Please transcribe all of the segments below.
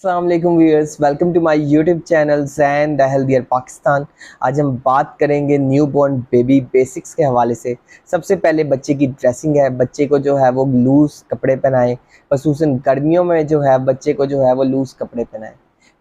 अस्सलाम वालेकुम viewers, welcome to my YouTube channel Zain the healthier Pakistan. आज हम बात करेंगे न्यू बॉर्न बेबी बेसिक्स के हवाले से। सबसे पहले बच्चे की ड्रेसिंग है। बच्चे को जो है वो लूज़ कपड़े पहनाएं, खसूसन गर्मियों में जो है बच्चे को जो है वो लूज़ कपड़े पहनाएं।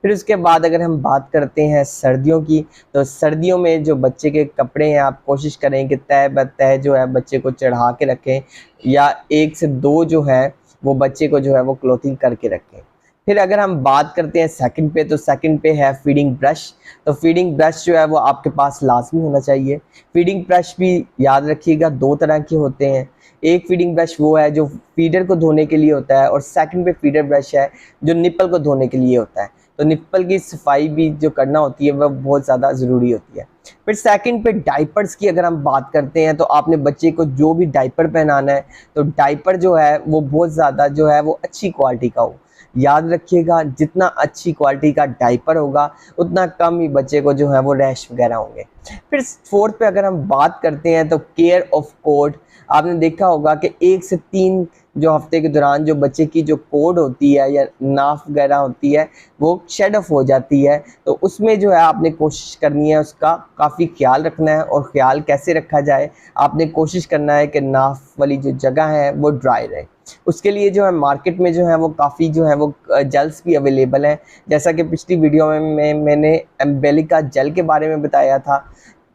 फिर उसके बाद अगर हम बात करते हैं सर्दियों की, तो सर्दियों में जो बच्चे के कपड़े हैं आप कोशिश करें कि तय ब तय जो है बच्चे को चढ़ा के रखें, या 1 से 2 जो है वो बच्चे को जो है वो क्लोथिंग करके रखें। फिर अगर हम बात करते हैं सेकंड पे, तो सेकंड पे है फीडिंग ब्रश। तो फीडिंग ब्रश जो है वो आपके पास लाजमी होना चाहिए। फीडिंग ब्रश भी याद रखिएगा 2 तरह के होते हैं। एक फीडिंग ब्रश वो है जो फीडर को धोने के लिए होता है, और सेकंड पे फीडर ब्रश है जो निप्पल को धोने के लिए होता है। तो निप्पल की सफाई भी जो करना होती है वह बहुत ज़्यादा ज़रूरी होती है। फिर सेकंड पे डाइपर्स की अगर हम बात करते हैं, तो आपने बच्चे को जो भी डाइपर पहनाना है, तो डाइपर जो है वो बहुत ज़्यादा जो है वो अच्छी क्वालिटी का हो। याद रखिएगा जितना अच्छी क्वालिटी का डाइपर होगा उतना कम ही बच्चे को जो है वो रैश वगैरह होंगे। फिर फोर्थ पे अगर हम बात करते हैं, तो केयर ऑफ कोट। आपने देखा होगा कि 1 से 3 जो हफ्ते के दौरान जो बच्चे की जो कोड होती है या नाफ वगैरह होती है वो शेड ऑफ हो जाती है, तो उसमें जो है आपने कोशिश करनी है उसका काफ़ी ख्याल रखना है। और ख्याल कैसे रखा जाए, आपने कोशिश करना है कि नाफ वाली जो जगह है वो ड्राई रहे। उसके लिए जो है मार्केट में जो है वो काफ़ी जो है वो जेल्स भी अवेलेबल हैं। जैसा कि पिछली वीडियो में मैंने एम्बेलिका जेल के बारे में बताया था,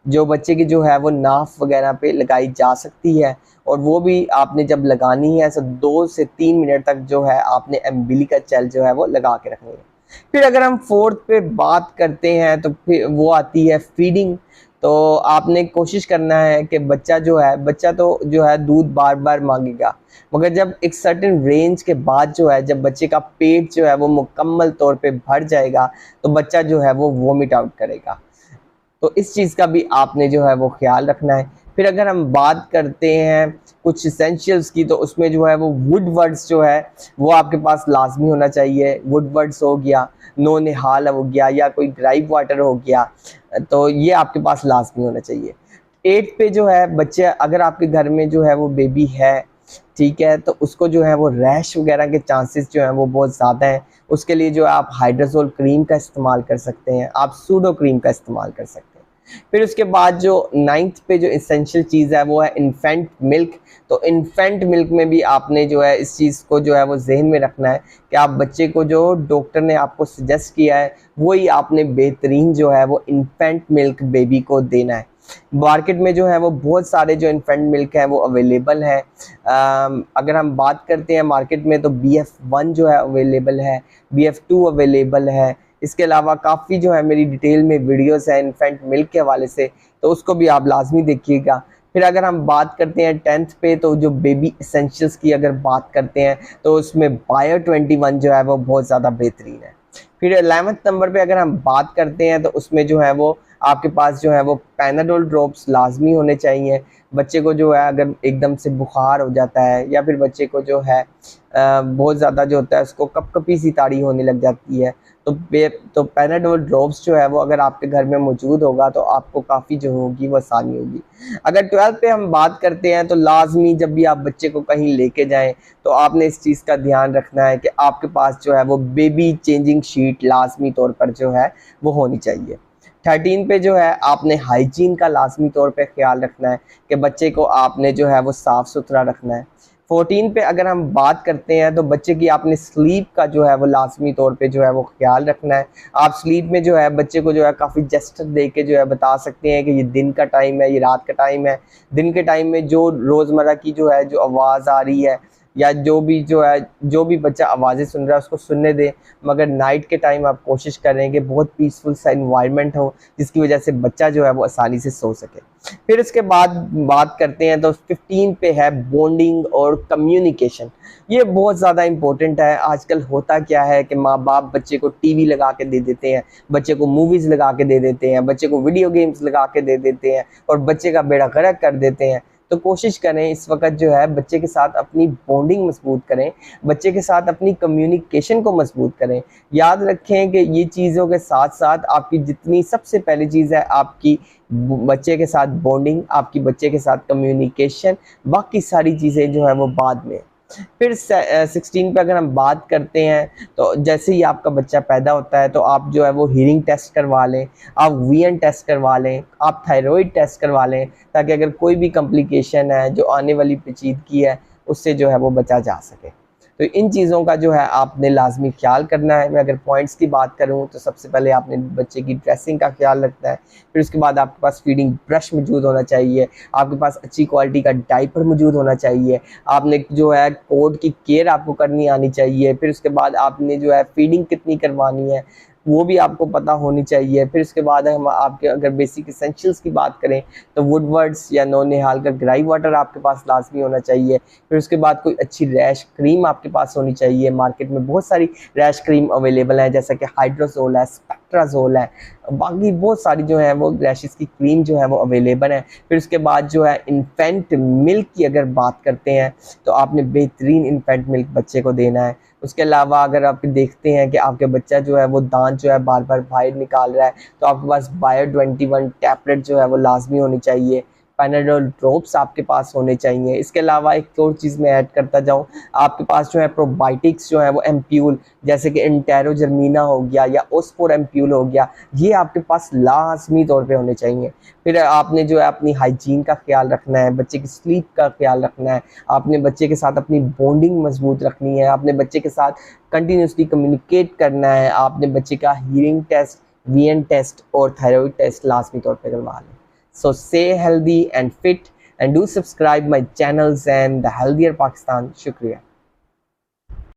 जो बच्चे की जो है वो नाफ वगैरह पे लगाई जा सकती है, और वो भी आपने जब लगानी है तो 2 से 3 मिनट तक जो है आपने एम्बेलिका जेल जो है वो लगा के रखनी है। फिर अगर हम फोर्थ पे बात करते हैं, तो फिर वो आती है फीडिंग। तो आपने कोशिश करना है कि बच्चा तो जो है दूध बार बार मांगेगा, मगर जब एक सर्टेन रेंज के बाद जो है जब बच्चे का पेट जो है वो मुकम्मल तौर पे भर जाएगा, तो बच्चा जो है वो वोमिट आउट करेगा। तो इस चीज़ का भी आपने जो है वो ख्याल रखना है। फिर अगर हम बात करते हैं कुछ इसेंशियल्स की, तो उसमें जो है वो वुड वर्ड्स जो है वो आपके पास लाजमी होना चाहिए। वुड वर्ड्स हो गया, नो निहाल हो गया, या कोई ग्राइप वाटर हो गया, तो ये आपके पास लाजमी होना चाहिए। 8 पे जो है बच्चे, अगर आपके घर में जो है वो बेबी है, ठीक है, तो उसको जो है वो रैश वगैरह के चांसेस जो हैं वो बहुत ज़्यादा हैं। उसके लिए जो आप हाइड्रोजोल क्रीम का इस्तेमाल कर सकते हैं, आप सूडो क्रीम का इस्तेमाल कर सकते हैं। फिर उसके बाद जो 9th पे जो इसेंशियल चीज़ है वो है इन्फेंट मिल्क। तो इन्फेंट मिल्क में भी आपने जो है इस चीज़ को जो है वो जहन में रखना है कि आप बच्चे को जो डॉक्टर ने आपको सजेस्ट किया है वही आपने बेहतरीन जो है वो इन्फेंट मिल्क बेबी को देना है। मार्केट में जो है वो बहुत सारे जो इन्फेंट मिल्क है वो अवेलेबल है। अगर हम बात करते हैं मार्केट में, तो BF1 जो है अवेलेबल है, BF2 अवेलेबल है। इसके अलावा काफ़ी जो है मेरी डिटेल में वीडियोस हैं इन्फेंट मिल्क के हवाले से, तो उसको भी आप लाजमी देखिएगा। फिर अगर हम बात करते हैं 10th पे, तो जो बेबी एसेंशियल्स की अगर बात करते हैं, तो उसमें बायो 21 जो है वो बहुत ज़्यादा बेहतरीन है। फिर 11th नंबर पे अगर हम बात करते हैं, तो उसमें जो है वो आपके पास जो है वो पैनाडोल ड्रॉप्स लाजमी होने चाहिए। बच्चे को जो है अगर एकदम से बुखार हो जाता है, या फिर बच्चे को जो है बहुत ज़्यादा जो होता है उसको कपकपी सी ताड़ी होने लग जाती है, तो पैनाडोल ड्रॉप्स जो है वो अगर आपके घर में मौजूद होगा तो आपको काफ़ी जो होगी वो आसानी होगी। अगर 12 पे हम बात करते हैं, तो लाजमी जब भी आप बच्चे को कहीं लेके जाएं, तो आपने इस चीज़ का ध्यान रखना है कि आपके पास जो है वो बेबी चेंजिंग शीट लाजमी तौर पर जो है वो होनी चाहिए। 13 पे जो है आपने हाइजीन का लाजमी तौर पे ख्याल रखना है कि बच्चे को आपने जो है वो साफ़ सुथरा रखना है। 14 पे अगर हम बात करते हैं, तो बच्चे की आपने स्लीप का जो है वो लाजमी तौर पे जो है वो ख्याल रखना है। आप स्लीप में जो है बच्चे को जो है काफ़ी जेस्चर दे के जो है बता सकते हैं कि ये दिन का टाइम है, ये रात का टाइम है। दिन के टाइम में जो रोज़मर्रा की जो है जो आवाज़ आ रही है, या जो भी बच्चा आवाज़ें सुन रहा है उसको सुनने दें, मगर नाइट के टाइम आप कोशिश करें कि बहुत पीसफुल सा इन्वायरमेंट हो, जिसकी वजह से बच्चा जो है वो आसानी से सो सके। फिर उसके बाद बात करते हैं, तो 15 पे है बॉन्डिंग और कम्युनिकेशन। ये बहुत ज़्यादा इम्पोर्टेंट है। आजकल होता क्या है कि माँ बाप बच्चे को टीवी लगा के दे देते हैं, बच्चे को मूवीज़ लगा के दे देते हैं, बच्चे को वीडियो गेम्स लगा के दे देते हैं, और बच्चे का बेड़ा गर्क कर देते हैं। तो कोशिश करें इस वक्त जो है बच्चे के साथ अपनी बॉन्डिंग मजबूत करें, बच्चे के साथ अपनी कम्युनिकेशन को मजबूत करें। याद रखें कि ये चीज़ों के साथ साथ आपकी जितनी सबसे पहली चीज़ है आपकी बच्चे के साथ बॉन्डिंग, आपकी बच्चे के साथ कम्युनिकेशन, बाकी सारी चीज़ें जो है वो बाद में। फिर 16 पे अगर हम बात करते हैं तो जैसे ही आपका बच्चा पैदा होता है तो आप जो है वो हीयरिंग टेस्ट करवा लें, आप वीएन टेस्ट करवा लें, आप थायराइड टेस्ट करवा लें, ताकि अगर कोई भी कॉम्प्लिकेशन है जो आने वाली पेचीदगी है उससे जो है वो बचा जा सके। तो इन चीज़ों का जो है आपने लाजमी ख्याल करना है। मैं अगर पॉइंट्स की बात करूँ तो सबसे पहले आपने बच्चे की ड्रेसिंग का ख्याल रखना है, फिर उसके बाद आपके पास फीडिंग ब्रश मौजूद होना चाहिए, आपके पास अच्छी क्वालिटी का डाइपर मौजूद होना चाहिए, आपने जो है कोड की केयर आपको करनी आनी चाहिए, फिर उसके बाद आपने जो है फीडिंग कितनी करवानी है वो भी आपको पता होनी चाहिए। फिर उसके बाद हम आपके अगर बेसिक एसेंशियल्स की बात करें तो वुडवर्ड्स या नौनिहाल का ग्राई वाटर आपके पास लाजमी होना चाहिए। फिर उसके बाद कोई अच्छी रैश क्रीम आपके पास होनी चाहिए। मार्केट में बहुत सारी रैश क्रीम अवेलेबल है, जैसा कि हाइड्रोजोल है, स्पेक्ट्राजोल है, बाकी बहुत सारी जो है वो रैशेस की क्रीम जो है वो अवेलेबल है। फिर उसके बाद जो है इन्फेंट मिल्क की अगर बात करते हैं तो आपने बेहतरीन इन्फेंट मिल्क बच्चे को देना है। उसके अलावा अगर आप देखते हैं कि आपके बच्चा जो है वो दांत जो है बार बार बाहर निकाल रहा है तो आपके पास बायो 21 टैबलेट जो है वो लाजमी होनी चाहिए। पैनाडोल ड्रॉप्स आपके पास होने चाहिए। इसके अलावा एक और चीज़ मैं ऐड करता जाऊँ, आपके पास जो है प्रोबायोटिक्स जो है वो एम्प्यूल, जैसे कि इंटेरोजर्मिना हो गया या ओस्फोर एम्प्यूल हो गया, ये आपके पास लाजमी तौर पे होने चाहिए। फिर आपने जो है अपनी हाइजीन का ख्याल रखना है, बच्चे की स्लीप का ख्याल रखना है, आपने बच्चे के साथ अपनी बॉन्डिंग मजबूत रखनी है, आपने बच्चे के साथ कंटिन्यूसली कम्युनिकेट करना है, आपने बच्चे का हीयरिंग टेस्ट, वीएन टेस्ट और थायराइड टेस्ट लाजमी तौर पर करवा लें। So stay healthy and fit and do subscribe my channels and the Healthier Pakistan. Shukriya.